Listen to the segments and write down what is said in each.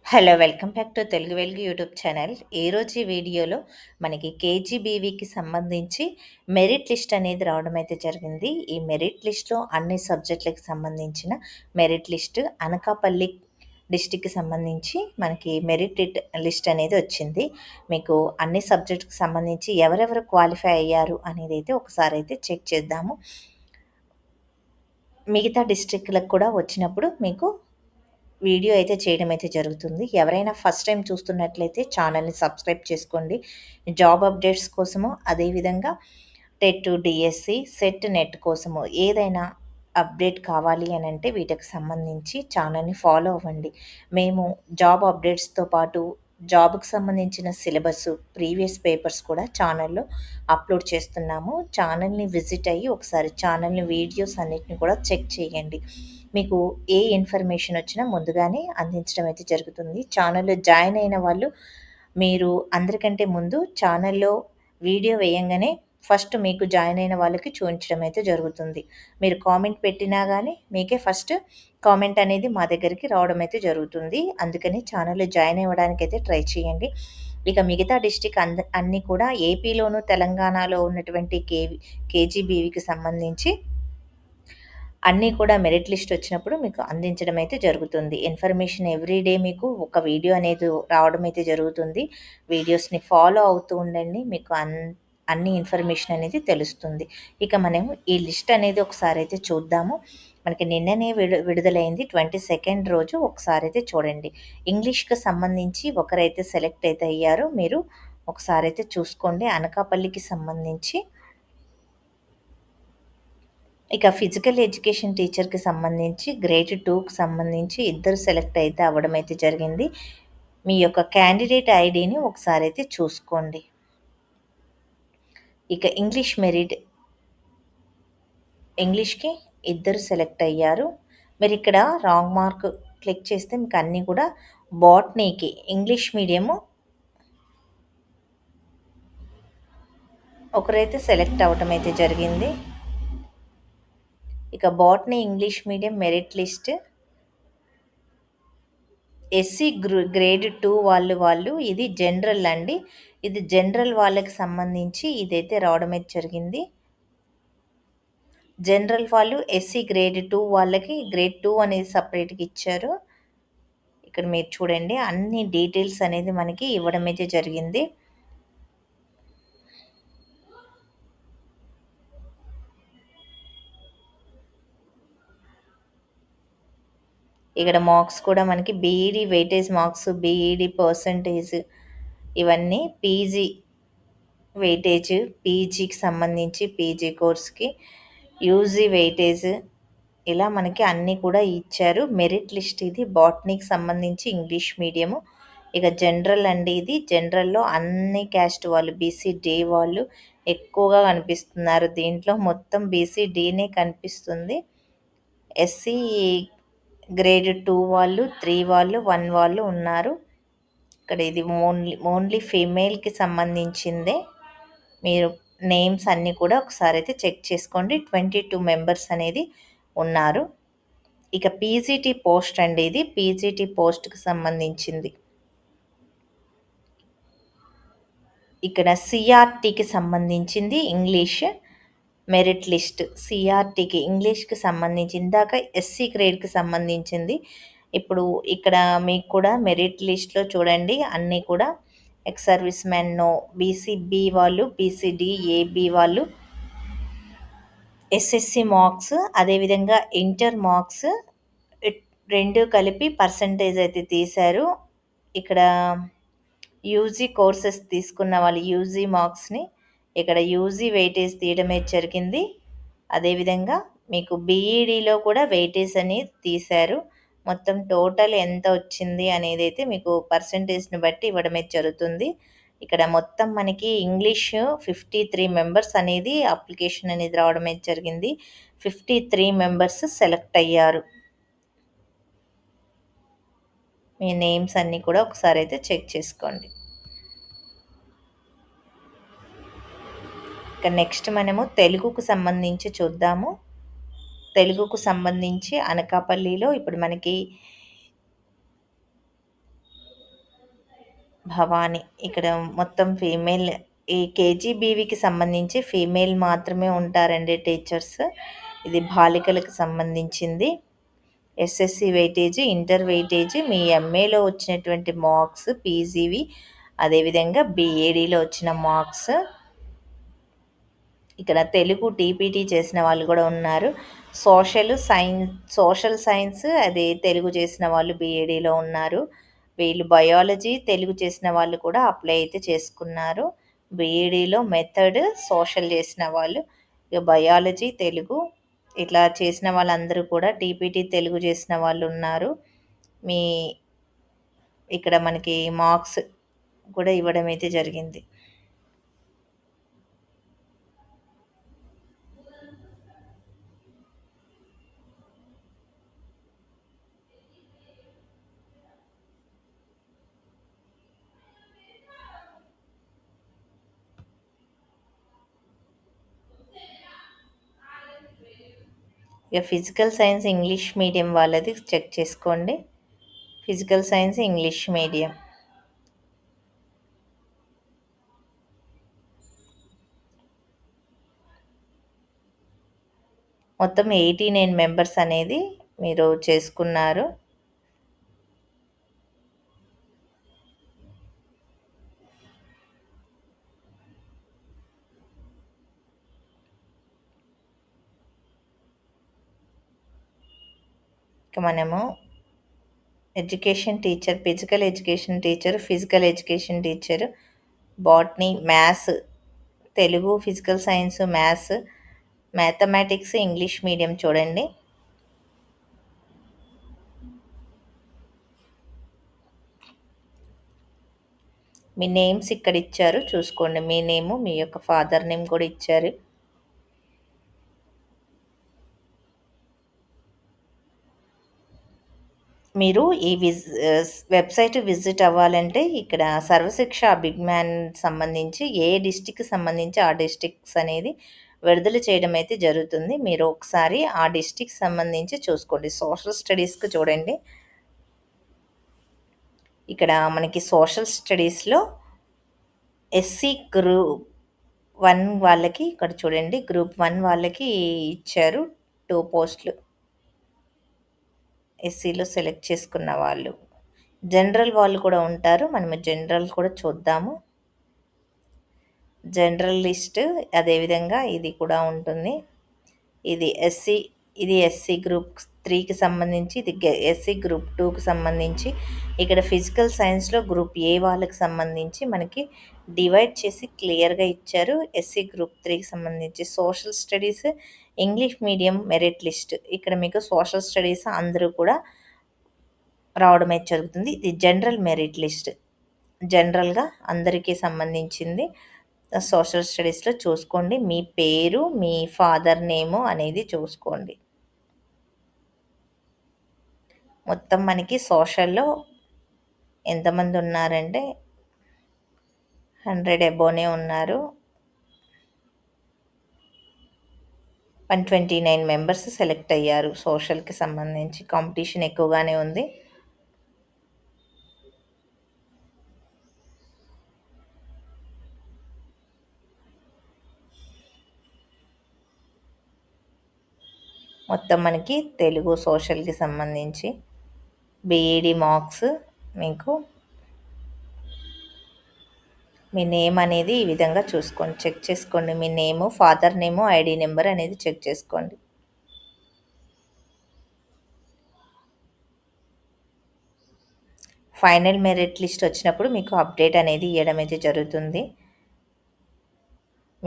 Hello! Welcome back to Telugu వెలుగు YouTube channel. ఈరోజు ఈ వీడియోలో మనకి కేజీబీవీకి సంబంధించి మెరిట్ లిస్ట్ అనేది రావడం అయితే జరిగింది. ఈ మెరిట్ లిస్ట్‌లో అన్ని సబ్జెక్టులకి సంబంధించిన మెరిట్ లిస్ట్ అనకాపల్లి డిస్ట్రిక్ట్‌కి సంబంధించి మనకి లిస్ట్ అనేది వచ్చింది. మీకు అన్ని సబ్జెక్ట్‌కి సంబంధించి ఎవరెవరు క్వాలిఫై అయ్యారు అనేదైతే ఒకసారైతే చెక్ చేద్దాము. మిగతా డిస్ట్రిక్ట్‌లకు కూడా వచ్చినప్పుడు మీకు వీడియో అయితే చేయడం అయితే జరుగుతుంది. ఎవరైనా ఫస్ట్ టైం చూస్తున్నట్లయితే ఛానల్‌ని సబ్స్క్రైబ్ చేసుకోండి. జాబ్ అప్డేట్స్ కోసము, అదేవిధంగా టెట్, డీఎస్సీ, సెట్, నెట్ కోసము ఏదైనా అప్డేట్ కావాలి అనంటే వీటికి సంబంధించి ఛానల్‌ని ఫాలో అవ్వండి. మేము జాబ్ అప్డేట్స్‌తో పాటు జాబ్‌కి సంబంధించిన సిలబస్సు, ప్రీవియస్ పేపర్స్ కూడా ఛానల్‌లో అప్‌లోడ్ చేస్తున్నాము. ఛానల్‌ని విజిట్ అయ్యి ఒకసారి ఛానల్‌ని వీడియోస్ అన్నిటిని కూడా చెక్ చేయండి. మీకు ఏ ఇన్ఫర్మేషన్ వచ్చినా ముందుగానే అందించడం అయితే జరుగుతుంది. ఛానల్‌లో జాయిన్ అయిన వాళ్ళు మీరు అందరికంటే ముందు ఛానల్‌లో వీడియో వేయంగానే ఫస్ట్ మీకు జాయిన్ అయిన వాళ్ళకి చూయించడం అయితే జరుగుతుంది. మీరు కామెంట్ పెట్టినా గానీ మీకే ఫస్ట్ కామెంట్ అనేది మా దగ్గరికి రావడం అయితే జరుగుతుంది. అందుకని ఛానల్‌లో జాయిన్ అవ్వడానికైతే ట్రై చేయండి. ఇక మిగతా డిస్ట్రిక్ట్ అన్నీ కూడా ఏపీలోను, తెలంగాణలో ఉన్నటువంటి కేజీబీవీకి సంబంధించి అన్నీ కూడా మెరిట్ లిస్ట్ వచ్చినప్పుడు మీకు అందించడం అయితే జరుగుతుంది. ఇన్ఫర్మేషన్ ఎవ్రీడే మీకు ఒక వీడియో అనేది రావడం అయితే జరుగుతుంది. వీడియోస్‌ని ఫాలో అవుతూ ఉండండి. మీకు అన్ని ఇన్ఫర్మేషన్ అనేది తెలుస్తుంది. ఇక మనము ఈ లిస్ట్ అనేది ఒకసారైతే చూద్దాము. మనకి నిన్ననే విడుదలైంది 22nd రోజు ఒకసారైతే చూడండి. ఇంగ్లీష్‌కి సంబంధించి ఒకరైతే సెలెక్ట్ అయితే అయ్యారు. మీరు ఒకసారైతే చూసుకోండి. అనకాపల్లికి సంబంధించి ఇక ఫిజికల్ ఎడ్యుకేషన్ టీచర్‌కి సంబంధించి గ్రేడ్ 2కి సంబంధించి ఇద్దరు సెలెక్ట్ అయితే అవ్వడం అయితే జరిగింది. మీ యొక్క క్యాండిడేట్ ఐడీని ఒకసారైతే చూసుకోండి. ఇక ఇంగ్లీష్‌కి ఇద్దరు సెలెక్ట్ అయ్యారు. మీరిక్కడ రాంగ్ మార్క్ క్లిక్ చేస్తే మీకు అన్నీ కూడా బాటనీకి ఇంగ్లీష్ మీడియము ఒకరైతే సెలెక్ట్ అవ్వటం అయితే జరిగింది. ఇక botany English medium merit list SC grade 2 వాళ్ళు ఇది జనరల్ అండి. ఇది జనరల్ వాళ్ళకి సంబంధించి ఇదైతే రావడం అయితే జరిగింది. జనరల్ వాళ్ళు ఎస్సీ గ్రేడ్ 2 వాళ్ళకి గ్రేడ్ 2 అనేది సెపరేట్‌గా ఇచ్చారు. ఇక్కడ మీరు చూడండి అన్ని డీటెయిల్స్ అనేది మనకి ఇవ్వడం అయితే జరిగింది. ఇక్కడ మార్క్స్ కూడా మనకి BEd weightage marks, BEd percentage ఇవన్నీ వెయిటేజ్, పీజీకి సంబంధించి పీజీ కోర్స్‌కి యూజీ వెయిటేజ్ ఇలా మనకి అన్నీ కూడా ఇచ్చారు. మెరిట్ లిస్ట్ ఇది బాటనీకి సంబంధించి ఇంగ్లీష్ మీడియము. ఇక జనరల్ అండి ఇది. జనరల్‌లో అన్ని క్యాస్ట్ వాళ్ళు బీసీ డి వాళ్ళు ఎక్కువగా కనిపిస్తున్నారు. దీంట్లో మొత్తం బీసీ డీనే కనిపిస్తుంది. ఎస్సీ గ్రేడ్ 2 వాళ్ళు, 3 వాళ్ళు, 1 వాళ్ళు ఉన్నారు. ఇక్కడ ఇది ఓన్లీ ఫీమేల్‌కి సంబంధించిందే. మీరు నేమ్స్ అన్నీ కూడా ఒకసారైతే చెక్ చేసుకోండి. 22 మెంబర్స్ అనేది ఉన్నారు. ఇక పీజీటీ పోస్ట్ అండి ఇది. పీజీటీ పోస్ట్‌కి సంబంధించింది. ఇక్కడ సీఆర్‌టీకి సంబంధించింది ఇంగ్లీష్ మెరిట్ లిస్ట్. సీఆర్‌టీకి ఇంగ్లీష్‌కి సంబంధించి ఇందాక ఎస్సీ గ్రేడ్‌కి సంబంధించింది. ఇప్పుడు ఇక్కడ మీకు కూడా మెరిట్ లిస్ట్‌లో చూడండి అన్నీ కూడా ex servicemen no, BCB వాళ్ళు, బీసీడీ, ఏబీ వాళ్ళు, ఎస్ఎస్సి మార్క్స్, అదేవిధంగా ఇంటర్ మార్క్స్ 2 కలిపి పర్సంటేజ్ అయితే తీశారు. ఇక్కడ యూజీ కోర్సెస్ తీసుకున్న వాళ్ళు యూజీ మార్క్స్‌ని ఇక్కడ యూజీ వెయిటేజ్ తీయడమే జరిగింది. అదేవిధంగా మీకు బీఈడీలో కూడా వెయిటేజ్ అనేది తీశారు. మొత్తం టోటల్ ఎంత వచ్చింది అనేదైతే మీకు పర్సంటేజ్‌ని బట్టి ఇవ్వడమే జరుగుతుంది. ఇక్కడ మొత్తం మనకి ఇంగ్లీష్ 53 మెంబర్స్ అనేది అప్లికేషన్ అనేది రావడమే జరిగింది. 53 మెంబర్స్ సెలెక్ట్ అయ్యారు. మీ నేమ్స్ అన్నీ కూడా ఒకసారైతే చెక్ చేసుకోండి. ఇక నెక్స్ట్ మనము తెలుగుకు సంబంధించి చూద్దాము. తెలుగుకు సంబంధించి అనకాపల్లిలో ఇప్పుడు మనకి భవాని. ఇక్కడ మొత్తం ఫీమేల్. ఈ కేజీబీవీకి సంబంధించి ఫీమేల్ మాత్రమే ఉంటారండి టీచర్స్. ఇది బాలికలకు సంబంధించింది. ఎస్ఎస్సి వెయిటేజీ, ఇంటర్ వెయిటేజీ, మీ ఎంఏలో వచ్చినటువంటి మార్క్స్, పీజీవి, అదేవిధంగా బీఏడీలో వచ్చిన మార్క్స్. ఇక్కడ తెలుగు టీపీటీ చేసిన వాళ్ళు కూడా ఉన్నారు. సోషల్ సైన్స్ అది తెలుగు చేసిన వాళ్ళు బీఏడీలో ఉన్నారు. వీళ్ళు బయాలజీ తెలుగు చేసిన వాళ్ళు కూడా అప్లై అయితే చేసుకున్నారు. బీఈడీలో మెథడ్, సోషల్ చేసిన వాళ్ళు, ఇక బయాలజీ తెలుగు ఇట్లా చేసిన వాళ్ళందరూ కూడా టీపీటీ తెలుగు చేసిన వాళ్ళు ఉన్నారు. మీ ఇక్కడ మనకి మార్క్స్ కూడా ఇవ్వడం అయితే జరిగింది. ఇక ఫిజికల్ సైన్స్ ఇంగ్లీష్ మీడియం వాళ్ళది చెక్ చేసుకోండి. ఫిజికల్ సైన్స్ ఇంగ్లీష్ మీడియం మొత్తం 89 మెంబర్స్ అనేది మీరు చేసుకున్నారు. ఇక మనము education teacher, physical education teacher, botany, maths, Telugu, physical science, maths, mathematics, English medium చూడండి. మీ నేమ్స్ ఇక్కడ ఇచ్చారు చూసుకోండి. మీ నేము, మీ యొక్క ఫాదర్ నేమ్ కూడా ఇచ్చారు. మీరు ఈ వెబ్సైట్ విజిట్ అవ్వాలంటే ఇక్కడ సర్వశిక్ష అభిజ్ఞాన్ సంబంధించి ఏ డిస్టిక్కి సంబంధించి ఆ డిస్టిక్స్ అనేది విడుదల చేయడం అయితే జరుగుతుంది. మీరు ఒకసారి ఆ డిస్టిక్ సంబంధించి చూసుకోండి. సోషల్ స్టడీస్కి చూడండి. ఇక్కడ మనకి సోషల్ స్టడీస్లో ఎస్సీ గ్రూప్ 1 వాళ్ళకి ఇక్కడ చూడండి, గ్రూప్ 1 వాళ్ళకి ఇచ్చారు 2 పోస్టులు. ఎస్సీలో సెలెక్ట్ చేసుకున్న వాళ్ళు, జనరల్ వాళ్ళు కూడా ఉంటారు. మనము జనరల్ కూడా చూద్దాము. జనరల్ లిస్ట్ అదేవిధంగా ఇది కూడా ఉంటుంది. ఇది ఎస్సీ గ్రూప్ 3కి సంబంధించి, ఇది ఎస్సీ గ్రూప్ 2కి సంబంధించి. ఇక్కడ ఫిజికల్ సైన్స్లో గ్రూప్ ఏ వాళ్ళకి సంబంధించి మనకి డివైడ్ చేసి క్లియర్గా ఇచ్చారు. ఎస్సీ గ్రూప్ 3కి సంబంధించి social studies English medium merit list. ఇక్కడ మీకు సోషల్ స్టడీస్ అందరూ కూడా రావడం అయితే జరుగుతుంది. ఇది జనరల్ మెరిట్ లిస్ట్, జనరల్గా అందరికీ సంబంధించింది. సోషల్ స్టడీస్లో చూసుకోండి. మీ పేరు, మీ ఫాదర్ నేము అనేది చూసుకోండి. మొత్తం మనకి సోషల్లో ఎంతమంది ఉన్నారంటే 100 అబోనే ఉన్నారు. 129 మెంబర్స్ సెలెక్ట్ అయ్యారు. సోషల్కి సంబంధించి కాంపిటీషన్ ఎక్కువగానే ఉంది. మొత్తం మనకి తెలుగు సోషల్కి సంబంధించి బీఈడి మార్క్స్, మీకు మీ నేమ్ అనేది ఈ విధంగా చూసుకోండి, చెక్ చేసుకోండి. మీ నేము, ఫాదర్ నేము, ఐడి నెంబర్ అనేది చెక్ చేసుకోండి. ఫైనల్ మెరిట్ లిస్ట్ వచ్చినప్పుడు మీకు అప్డేట్ అనేది ఇవ్వడం అయితే జరుగుతుంది.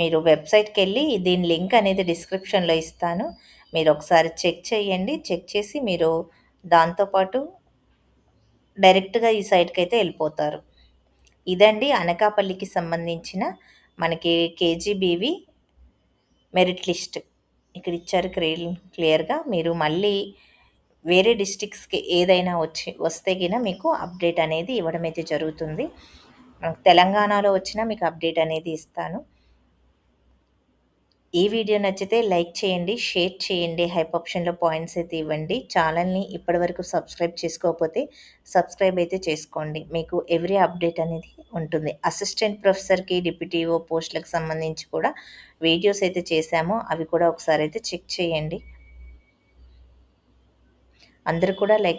మీరు వెబ్సైట్కి వెళ్ళి దీని లింక్ అనేది డిస్క్రిప్షన్లో ఇస్తాను. మీరు ఒకసారి చెక్ చేయండి. చెక్ చేసి మీరు దాంతోపాటు డైరెక్ట్గా ఈ సైట్కి అయితే వెళ్ళిపోతారు. ఇదండి అనకాపల్లికి సంబంధించిన మనకి కేజీబీవి మెరిట్ లిస్ట్ ఇక్కడ ఇచ్చారు క్లియర్గా. మీరు మళ్ళీ వేరే డిస్టిక్స్కి ఏదైనా వస్తే గిన మీకు అప్డేట్ అనేది ఇవ్వడం అయితే జరుగుతుంది. తెలంగాణలో వచ్చినా మీకు అప్డేట్ అనేది ఇస్తాను. ఈ వీడియో నచ్చితే లైక్ చేయండి, షేర్ చేయండి, హైప్ ఆప్షన్‌లో పాయింట్స్ అయితే ఇవ్వండి. ఛానల్‌ని ఇప్పటివరకు సబ్స్క్రైబ్ చేసుకోకపోతే సబ్స్క్రైబ్ అయితే చేసుకోండి. మీకు ఎవ్రీ అప్డేట్ అనేది ఉంటుంది. అసిస్టెంట్ ప్రొఫెసర్‌కి, డిప్యూటీఓ పోస్టులకు సంబంధించి కూడా వీడియోస్ అయితే చేశాము. అవి కూడా ఒకసారి అయితే చెక్ చేయండి. అందరూ కూడా లైక్